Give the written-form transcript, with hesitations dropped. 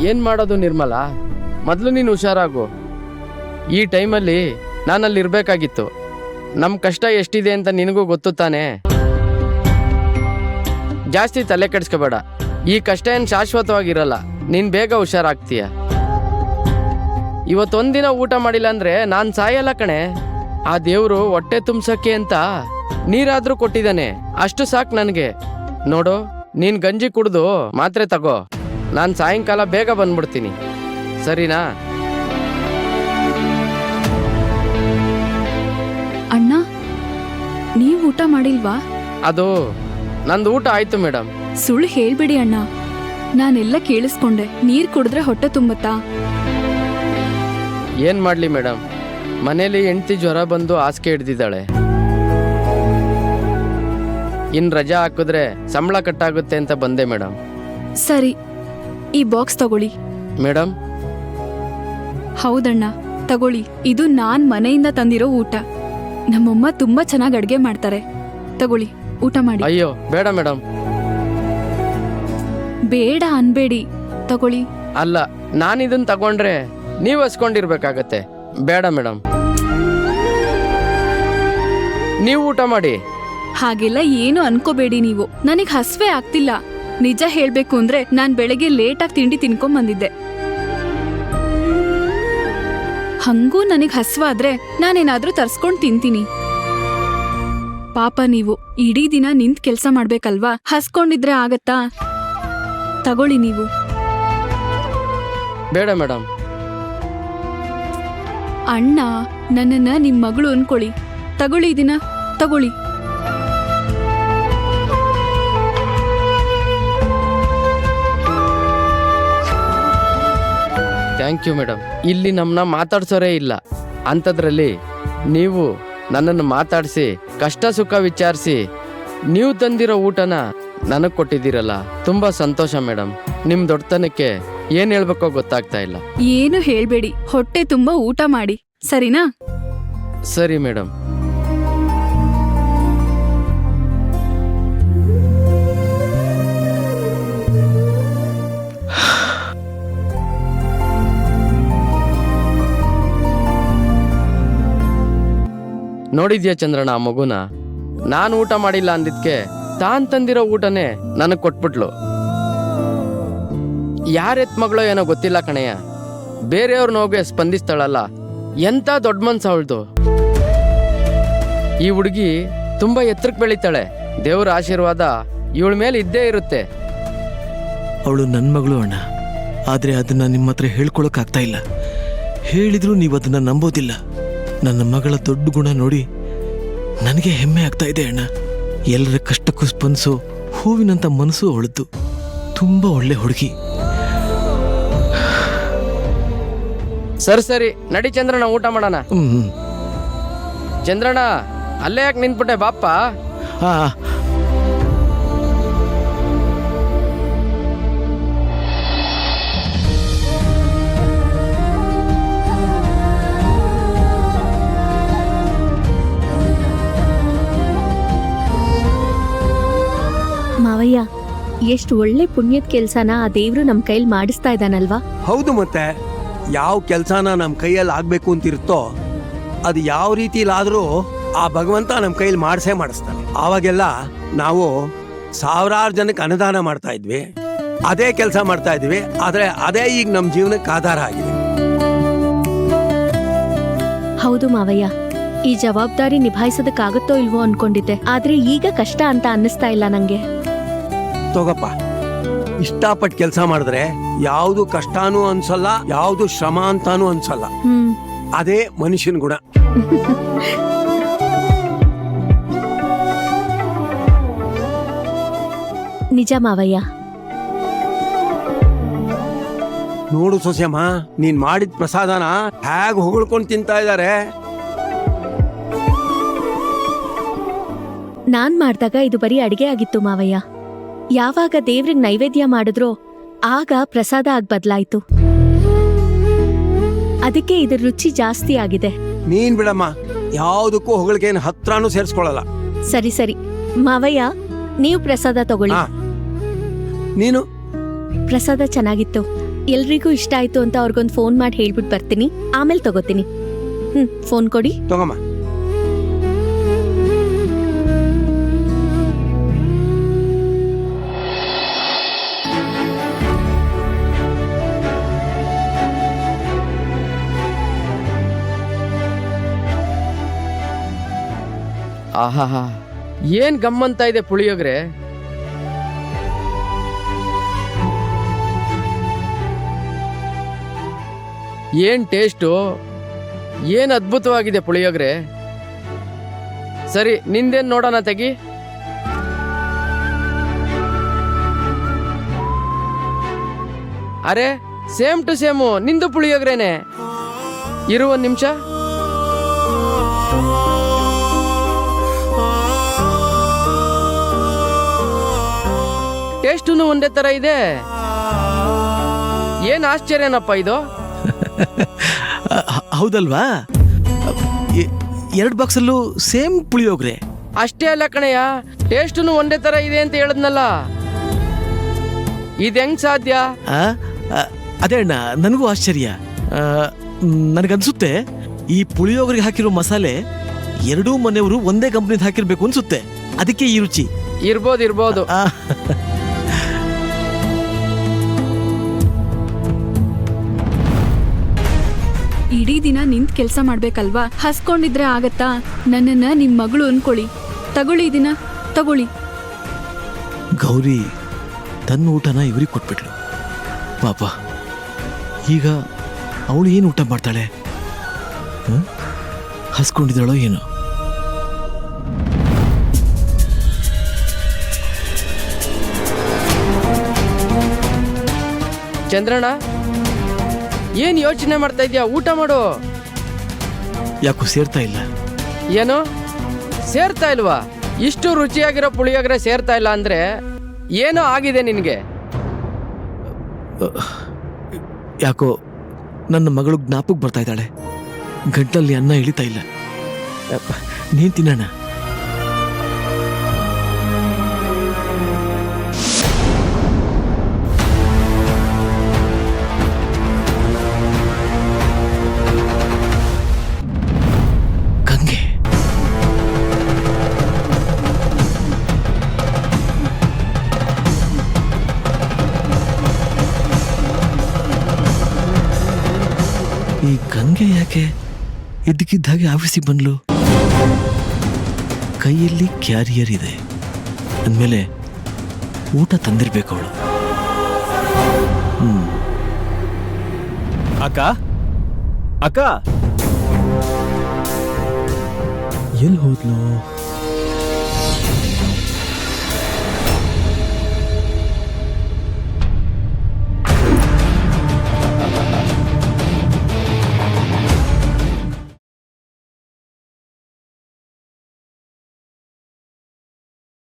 ಏನು ಮಾಡೋದು ನಿರ್ಮಲಾ, ಮೊದಲು ನೀನು ಹುಷಾರಾಗು. ಈ ಟೈಮಲ್ಲಿ ನಾನಲ್ಲಿ ಇರಬೇಕಾಗಿತ್ತು. ನಮ್ಮ ಕಷ್ಟ ಎಷ್ಟಿದೆ ಅಂತ ನಿನಗೂ ಗೊತ್ತು ತಾನೇ. ಜಾಸ್ತಿ ತಲೆ ಕೆಡಿಸ್ಕೋಬೇಡ. ಈ ಕಷ್ಟ ಏನು ಶಾಶ್ವತವಾಗಿರಲ್ಲ. ನೀನು ಬೇಗ ಹುಷಾರಾಗ್ತೀಯ. ಇವತ್ತೊಂದಿನ ಊಟ ಮಾಡಿಲ್ಲ ಅಂದರೆ ನಾನು ಸಾಯಲ್ಲ ಕಣೆ. ಆ ದೇವರು ಹೊಟ್ಟೆ ತುಂಬ್ಸಕ್ಕೆ ಅಂತ ನೀರಾದರೂ ಕೊಟ್ಟಿದ್ದಾನೆ. ಅಷ್ಟು ಸಾಕು ನನಗೆ. ನೋಡು, ನೀನು ಗಂಜಿ ಕುಡಿದು ಮಾತ್ರೆ ತಗೋ. ನಾನು ಸಾಯಂಕಾಲ ಬೇಗ ಬಂದ್ಬಿಡ್ತೀನಿ, ಸರಿನಾ? ಅಣ್ಣ, ನೀವು ಊಟ ಮಾಡಿಲ್ವಾ? ಅದು ನಂದು ಊಟ ಆಯ್ತು ಮೇಡಮ್. ಸುಳ್ಳು ಹೇಳ್ಬಿಡಿ ಅಣ್ಣ, ನಾನೆಲ್ಲ ಕೇಳಿಸ್ಕೊಂಡೆ. ನೀರ್ ಕುಡಿದ್ರೆ ಹೊಟ್ಟೆ ತುಂಬತ್ತಾ? ಏನು ಮಾಡಲಿ ಮೇಡಮ್, ಮನೇಲಿ ಹೆಂಡ್ತಿ ಜ್ವರ ಬಂದು ಹಾಸಿಗೆ ಹಿಡ್ದಿದ್ದಾಳೆ. ಇನ್ನು ರಜಾ ಹಾಕಿದ್ರೆ ಸಂಬಳ ಕಟ್ಟಾಗುತ್ತೆ ಅಂತ ಬಂದೆ ಮೇಡಮ್. ಸರಿ, ಈ ಬಾಕ್ಸ್ ತಗೊಳ್ಳಿ. ಮೇಡಮ್? ಹೌದಣ್ಣ, ತಗೊಳ್ಳಿ. ಇದು ನಾನ್ ಮನೆಯಿಂದ ತಂದಿರೋ ಊಟ. ನಮ್ಮಮ್ಮ ತುಂಬಾ ಚೆನ್ನಾಗಿ ಅಡ್ಗೆ ಮಾಡ್ತಾರೆ. ತಗೊಳ್ಳಿ, ಊಟ ಮಾಡಿ. ಅಯ್ಯೋ ಬೇಡ ಮೇಡಮ್. ಬೇಡ ಅನ್ಬೇಡಿ, ತಗೊಳ್ಳಿ. ಅಲ್ಲ, ನಾನು ಇದನ್ನ ತಗೊಂಡ್ರೆ ನೀವು ಹಸ್ಕೊಂಡಿರ್ಬೇಕಾಗತ್ತೆ. ಬೇಡ ಮೇಡಮ್, ನೀವು ಊಟ ಮಾಡಿ. ಹಾಗೆಲ್ಲ ಏನು ಅನ್ಕೋಬೇಡಿ ನೀವು. ನನಗ್ ಹಸ್ವೇ ಆಗ್ತಿಲ್ಲ. ನಿಜ ಹೇಳ್ಬೇಕು ಅಂದ್ರೆ ನಾನ್ ಬೆಳಗ್ಗೆ ಲೇಟಾಗಿ ತಿಂಡಿ ತಿನ್ಕೊಂಡ್ ಬಂದಿದ್ದೆ. ಹಂಗೂ ನನಗ್ ಹಸ್ವಾದ್ರೆ ನಾನೇನಾದ್ರೂ ತರ್ಸ್ಕೊಂಡ್ ತಿಂತೀನಿ. ಪಾಪ ನೀವು ಇಡೀ ದಿನ ನಿಂತ್ ಕೆಲ್ಸ ಮಾಡ್ಬೇಕಲ್ವಾ? ಹಸ್ಕೊಂಡಿದ್ರೆ ಆಗತ್ತಾ? ತಗೊಳ್ಳಿ ನೀವು. ಬೇಡ ಮೇಡಮ್. ಅಣ್ಣ, ನನ್ನನ್ನ ನಿಮ್ ಮಗಳು ಅನ್ಕೊಳ್ಳಿ. ತಗೊಳ್ಳಿ ಇದನ್ನ, ತಗೊಳ್ಳಿ. Thank you madam. ಇಲ್ಲಿ ನಮ್ಮನ್ನ ಮಾತಾಡ್ಸೋರೇ ಇಲ್ಲ. ಅಂಥದ್ರಲ್ಲಿ ನೀವು ನನ್ನನ್ನು ಮಾತಾಡಿಸಿ ಕಷ್ಟ ಸುಖ ವಿಚಾರಿಸಿ ನೀವು ತಂದಿರೋ ಊಟನ ನನಗೆ ಕೊಟ್ಟಿದ್ದೀರಲ್ಲ, ತುಂಬ ಸಂತೋಷ ಮೇಡಮ್. ನಿಮ್ಮ ದೊಡ್ಡತನಕ್ಕೆ ಏನು ಹೇಳ್ಬೇಕೋ ಗೊತ್ತಾಗ್ತಾ ಇಲ್ಲ. ಏನು ಹೇಳ್ಬೇಡಿ, ಹೊಟ್ಟೆ ತುಂಬಾ ಊಟ ಮಾಡಿ, ಸರಿನಾ? ಸರಿ ಮೇಡಮ್. ನೋಡಿದ್ಯಾ ಚಂದ್ರಣ್ಣ ಆ ಮಗುನ? ನಾನು ಊಟ ಮಾಡಿಲ್ಲ ಅಂದಿದ್ಕೆ ತಾನ್ ತಂದಿರೋ ಊಟನೇ ನನಗೆ ಕೊಟ್ಬಿಟ್ಲು. ಯಾರೆತ್ ಮಗಳೋ ಏನೋ ಗೊತ್ತಿಲ್ಲ ಕಣಯ್ಯ, ಬೇರೆಯವ್ರ ನೋವಿಗೆ ಸ್ಪಂದಿಸ್ತಾಳಲ್ಲ. ಎಂಥ ದೊಡ್ಡ ಮನ್ಸು ಅವಳ್ದು. ಈ ಹುಡುಗಿ ತುಂಬ ಎತ್ತರಕ್ಕೆ ಬೆಳೀತಾಳೆ. ದೇವ್ರ ಆಶೀರ್ವಾದ ಇವಳ ಮೇಲೆ ಇದ್ದೇ ಇರುತ್ತೆ. ಅವಳು ನನ್ನ ಮಗಳು ಅಣ್ಣ, ಆದರೆ ಅದನ್ನ ನಿಮ್ಮ ಹತ್ರ ಹೇಳ್ಕೊಳಕ್ಕಾಗ್ತಾ ಇಲ್ಲ. ಹೇಳಿದ್ರೂ ನೀವು ಅದನ್ನ ನಂಬೋದಿಲ್ಲ. ನನ್ನ ಮಗಳ ದೊಡ್ಡ ಗುಣ ನೋಡಿ ನನಗೆ ಹೆಮ್ಮೆ ಆಗ್ತಾ ಇದೆ ಅಣ್ಣ. ಎಲ್ಲರ ಕಷ್ಟಕ್ಕೂ ಸ್ಪಂದಿಸೋ ಹೂವಿನಂತ ಮನಸ್ಸು ಅವಳದ್ದು. ತುಂಬಾ ಒಳ್ಳೆ ಹುಡುಗಿ. ಸರಿ ನಡಿ ಚಂದ್ರಣ್ಣ, ಊಟ ಮಾಡೋಣ. ಚಂದ್ರಣ್ಣ, ಅಲ್ಲೇ ಯಾಕೆ ನಿಂತ್ಬಿಟ್ಟೆ? ಬಾಪ್ಪ. ಹಾ, ಮಾವಯ್ಯ, ಎಷ್ಟು ಒಳ್ಳೆ ಪುಣ್ಯದ ಕೆಲ್ಸನ ಆ ದೇವ್ರು ನಮ್ ಕೈಲಿ ಮಾಡಿಸ್ತಾ ಇದ್ದಾನಲ್ವಾ? ಹೌದು, ಮತ್ತೆ ಯಾವ ಕೆಲ್ಸನ ನಮ್ಮ ಕೈಯಲ್ಲಿ ಆಗ್ಬೇಕು ಅಂತಿರುತ್ತೋ ಅದು ಯಾವ ರೀತಿಲಾದ್ರೂ ಆ ಭಗವಂತ ನಮ್ಮ ಕೈಲಿ ಮಾಡಿಸ್ತಾನೆ. ಆವಾಗೆಲ್ಲ ನಾವು ಸಾವಿರಾರು ಜನಕ್ಕೆ ಅನುದಾನ ಮಾಡ್ತಾ ಇದ್ವಿ, ಅದೇ ಕೆಲಸ ಮಾಡ್ತಾ ಇದ್ವಿ. ಆದ್ರೆ ಅದೇ ಈಗ ನಮ್ಮ ಜೀವನಕ್ಕೆ ಆಧಾರ ಆಗಿದೆ. ಹೌದು ಮಾವಯ್ಯ, ಈ ಜವಾಬ್ದಾರಿ ನಿಭಾಯಿಸೋದಕ್ಕಾಗುತ್ತೋ ಇಲ್ವೋ ಅನ್ಕೊಂಡಿದ್ದೆ. ಆದ್ರೆ ಈಗ ಕಷ್ಟ ಅಂತ ಅನ್ನಿಸ್ತಾ ಇಲ್ಲ ನಂಗೆ. ತಗೋಪ್ಪ, ಇಷ್ಟಪಟ್ಟು ಕೆಲಸ ಮಾಡಿದ್ರೆ ಯಾವುದು ಕಷ್ಟನೂ ಅನ್ಸಲ್ಲ, ಯಾವುದು ಶ್ರಮ ಅಂತಾನೂ ಅನ್ಸಲ್ಲ. ಅದೇ ಮನುಷ್ಯನ ಗುಣ. ನಿಜ ಮಾವಯ್ಯ. ನೋಡು ಸೊಸೆಮ್ಮ, ನೀನ್ ಮಾಡಿದ ಪ್ರಸಾದನ ಹೇಗ್ ಹೊಗಳ್ಕೊಂಡು ತಿಂತಾ ಇದ್ದಾರೆ. ನಾನ್ ಮಾಡ್ದಾಗ ಇದು ಬರೀ ಅಡಿಗೆ ಆಗಿತ್ತು ಮಾವಯ್ಯ. ಯಾವಾಗ ದೇವ್ರಿಗೆ ನೈವೇದ್ಯ ಮಾಡಿದ್ರೋ ಆಗ ಪ್ರಸಾದ ಆಗಿ ಬದಲಾಯ್ತು. ಅದಕ್ಕೆ ಇದ್ರ ರುಚಿ ಜಾಸ್ತಿ ಆಗಿದೆ. ನೀನ್ ಬಿಡಮ್ಮ, ಯಾವುದಕ್ಕೂ ಹೊಗಳಿಕೆಯನ್ನು ಹತ್ರನೂ ಸೇರಿಸ್ಕೊಳ್ಳಲ್ಲ. ಸರಿ ಸರಿ ಮಾವಯ್ಯ, ನೀವು ಪ್ರಸಾದ ತಗೊಳ್ಳಿ. ನೀನು? ಪ್ರಸಾದ ಚೆನ್ನಾಗಿತ್ತು. ಎಲ್ರಿಗೂ ಇಷ್ಟ ಆಯ್ತು ಅಂತ ಅವ್ರಿಗೊಂದು ಫೋನ್ ಮಾಡಿ ಹೇಳ್ಬಿಟ್ಟು ಬರ್ತೀನಿ, ಆಮೇಲೆ ತಗೋತೀನಿ. ಫೋನ್ ಕೊಡಿ. ತಗೊಮ್ಮ. ಆಹಾಹಾ, ಏನ್ ಗಮ್ಮಂತ ಇದೆ ಪುಳಿಯೋಗ್ರೆ. ಏನ್ ಟೇಸ್ಟು, ಏನ್ ಅದ್ಭುತವಾಗಿದೆ ಪುಳಿಯೋಗ್ರೆ. ಸರಿ, ನಿಂದೇನ್ ನೋಡೋಣ ತೆಗಿ. ಅರೆ, ಸೇಮ್ ಟು ಸೇಮು ನಿಂದು ಪುಳಿಯೋಗ್ರೇನೆ. ಇರು ಒಂದ್ ನಿಮಿಷ. ಟೇಸ್ಟು ಒಂದೇ ತರ ಇದೆ. ಏನ್ ಆಶ್ಚರ್ಯನಪ್ಪ ಇದು. ಹೌದಲ್ವಾ? 2 ಬಾಕ್ಸಲ್ಲೂ ಸೇಮ್ ಪುಳಿಯೋಗ್ರೆ. ಅಷ್ಟೇ ಅಲ್ಲ ಕಣಯ್ಯ, ಟೇಸ್ಟು ಒಂದೇ ತರ ಇದೆ ಅಂತ ಹೇಳದ್ನಲ್ಲ, ಇದು ಹೆಂಗ್ ಸಾಧ್ಯ? ಅದೇ ಅಣ್ಣ, ನನಗೂ ಆಶ್ಚರ್ಯ. ನನಗನ್ಸುತ್ತೆ ಈ ಪುಳಿಯೋಗರಿಗೆ ಹಾಕಿರೋ ಮಸಾಲೆ ಎರಡೂ ಮನೆಯವರು ಒಂದೇ ಕಂಪ್ನಿದ್ ಹಾಕಿರ್ಬೇಕು ಅನ್ಸುತ್ತೆ. ಅದಕ್ಕೆ ಈ ರುಚಿ. ಇರ್ಬೋದು. ಇಡೀ ದಿನ ನಿಂತ್ ಕೆಲ್ಸ ಮಾಡ್ಬೇಕಲ್ವಾ, ಹಸ್ಕೊಂಡಿದ್ರೆ ಆಗತ್ತಾ? ನನ್ನನ್ನ ನಿಮ್ ಮಗಳು ಅನ್ಕೊಳ್ಳಿ. ತಗೊಳ್ಳಿ ದಿನ ತಗೊಳ್ಳಿ. ಗೌರಿ ತನ್ನ ಊಟನ ಇವ್ರಿಗೆ ಕೊಟ್ಬಿಟ್ಲು ಪಾಪ. ಈಗ ಅವಳು ಏನು ಊಟ ಮಾಡ್ತಾಳೆ? ಹಸ್ಕೊಂಡಿದ್ದಾಳೋ ಏನೋ. ಚಂದ್ರಣ್ಣ, ಏನ್ ಯೋಚನೆ ಮಾಡ್ತಾ ಇದ್ಯಾ? ಊಟ ಮಾಡು. ಯಾಕೋ ಸೇರ್ತಾ ಇಲ್ಲ. ಏನು ಸೇರ್ತಾ ಇಲ್ವಾ? ಇಷ್ಟು ರುಚಿಯಾಗಿರೋ ಪುಳಿಯೋಗರೆ ಸೇರ್ತಾ ಇಲ್ಲ ಅಂದ್ರೆ ಏನೋ ಆಗಿದೆ ನಿನ್ಗೆ. ಯಾಕೋ ನನ್ನ ಮಗಳು ಜ್ಞಾಪಕ ಬರ್ತಾ ಇದ್ದಾಳೆ. ಗಂಟಲಲ್ಲಿ ಅನ್ನ ಇಳಿತಾ ಇಲ್ಲ. ನೀನ್ ತಿನ್ನೋಣ. ಗಂಗೆ, ಈ ಗಂಗೆ ಯಾಕೆ ಇದ್ದಕ್ಕಿದ್ದ ಹಾಗೆ ಆಫೀಸಿಗೆ ಬಂದ್ಲು? ಕೈಯಲ್ಲಿ ಕ್ಯಾರಿಯರ್ ಇದೆ ಅಂದಮೇಲೆ ಊಟ ತಂದಿರ್ಬೇಕು ಅವಳು. ಅಕ್ಕ ಅಕ್ಕ ಎಲ್ಲಿ ಹೋದ್ಲು?